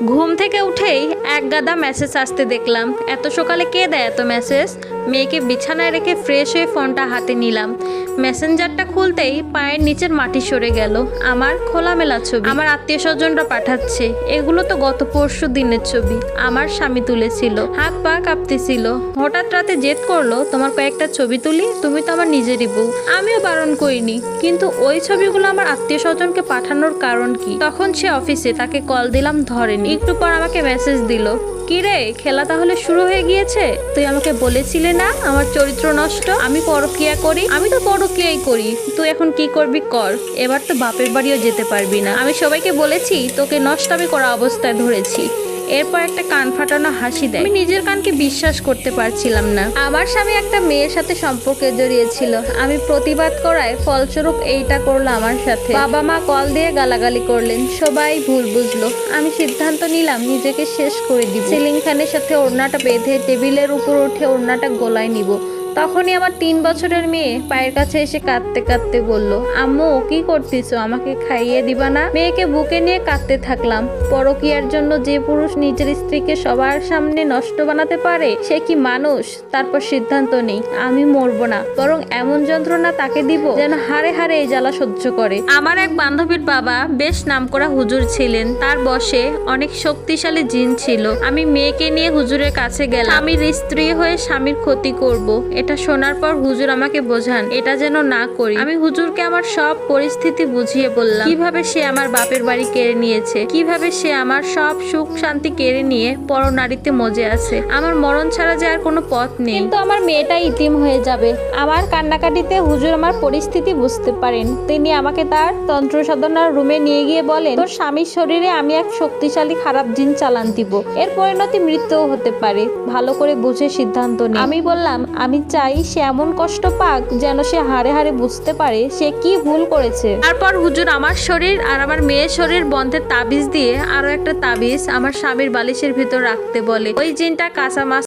ঘুম থেকে উঠেই এক গাদা মেসেজ আসতে দেখলাম। এত সকালে কে দেয় এত মেসেজ? মেয়েকে বিছানায় রেখে ফ্রেশ হয়ে ফোনটা হাতে নিলাম। মেসেঞ্জারটা খুলতেই পায়ের নিচের মাটি সরে গেল। আমার খোলামেলা ছবি, আমার আত্মীয় স্বজনরা পাঠাচ্ছে। এগুলো তো গত পরশু দিনের ছবি, আমার স্বামী তুলেছিল। হাত পা কাঁপতেছিল। হঠাৎ রাতে জেদ করলো তোমার কয়েকটা ছবি তুলি, তুমি তো আমার নিজেরই বউ। আমিও বারণ করিনি, কিন্তু ওই ছবিগুলো আমার আত্মীয় স্বজনকে পাঠানোর কারণ কি? তখন সে অফিসে, তাকে কল দিলাম, ধরেনি। একটু পর আমাকে মেসেজ দিল, কিরে খেলা তাহলে শুরু হয়ে গিয়েছে? তুই আমাকে বলেছিলে না আমার চরিত্র নষ্ট, আমি পরকীয়া করি। আমি তো পরকীয়াই করি, তুই এখন কি করবি কর। এবার তো বাপের বাড়িও যেতে পারবি না। আমি সবাইকে বলেছি তোকে নষ্টামি করা অবস্থায় ধরেছি। এরপর একটা কান ফাটানো হাসি দেয়। আমি নিজের কানকে বিশ্বাস করতে পারছিলাম না। আমার স্বামী একটা মেয়ের সাথে সম্পর্কে জড়িয়েছিল। আমি প্রতিবাদ করায় ফলস্বরূপ এইটা করলো আমার সাথে। বাবা মা কল দিয়ে গালাগালি করলেন, সবাই ভুল বুঝলো। আমি সিদ্ধান্ত নিলাম নিজেকে শেষ করে দিব। সিলিং ফ্যানের সাথে ওড়নাটা বেঁধে টেবিলের উপর উঠে ওড়নাটা গলায় নিব। তখনই আমার 3 বছরের মেয়ে পায়ের কাছে এসে কাঁদতে কাঁদতে বলল, আম্মু কি করতেছো, আমাকে খাইয়ে দিবা না? মেয়েকে বুকে নিয়ে কাঁদতে থাকলাম। পরকীয়ার জন্য যে পুরুষ নিজের স্ত্রীকে সবার সামনে নষ্ট বানাতে পারে, সে কি মানুষ? তারপর সিদ্ধান্ত নেই আমি মরবো না, বরং এমন যন্ত্রণা তাকে দিব যেন হাড়ে হাড়ে এই জ্বালা সহ্য করে। আমার এক বান্ধবীর বাবা বেশ নামকরা হুজুর ছিলেন। তার বশে অনেক শক্তিশালী জিন ছিল। আমি মেয়েকে নিয়ে হুজুরের কাছে গেলাম। স্বামীর স্ত্রী হয়ে স্বামীর ক্ষতি করব, এটা শোনার পর হুজুর আমাকে বোঝান এটা যেন না করি। আমি হুজুরকে আমার সব পরিস্থিতি বুঝিয়ে বললাম, কিভাবে সে আমার বাপের বাড়ি কেড়ে নিয়েছে, কিভাবে সে আমার সব সুখ শান্তি কেড়ে নিয়ে পরনারীতে মজে আছে। আমার মরণ ছাড়া যে আর কোনো পথ নেই, কিন্তু আমার মেয়েটা ইতিম হয়ে যাবে। আমার কান্নাকাটিতে হুজুর আমার পরিস্থিতি বুঝতে পারেন। তিনি আমাকে তার তন্ত্র সাধনার রুমে নিয়ে গিয়ে বলেন, তোর স্বামীর শরীরে আমি এক শক্তিশালী খারাপ জিন চালান দিব। এর পরিণতি মৃত্যুও হতে পারে, ভালো করে বুঝে সিদ্ধান্ত নে। আমি বললাম, আমি চাই সে এমন কষ্ট পাক যেন সে হাড়ে হাড়ে বুঝতে পারে সে কি ভুল করেছে। তারপর হুজুর আমার শরীর আর আমার মেয়ের শরীর বন্ধের তাবিজ দিয়ে আরো একটা তাবিজ আমার স্বামীর বালিশের ভিতর রাখতে বলে। ওই জিনটা কাঁচা মাছ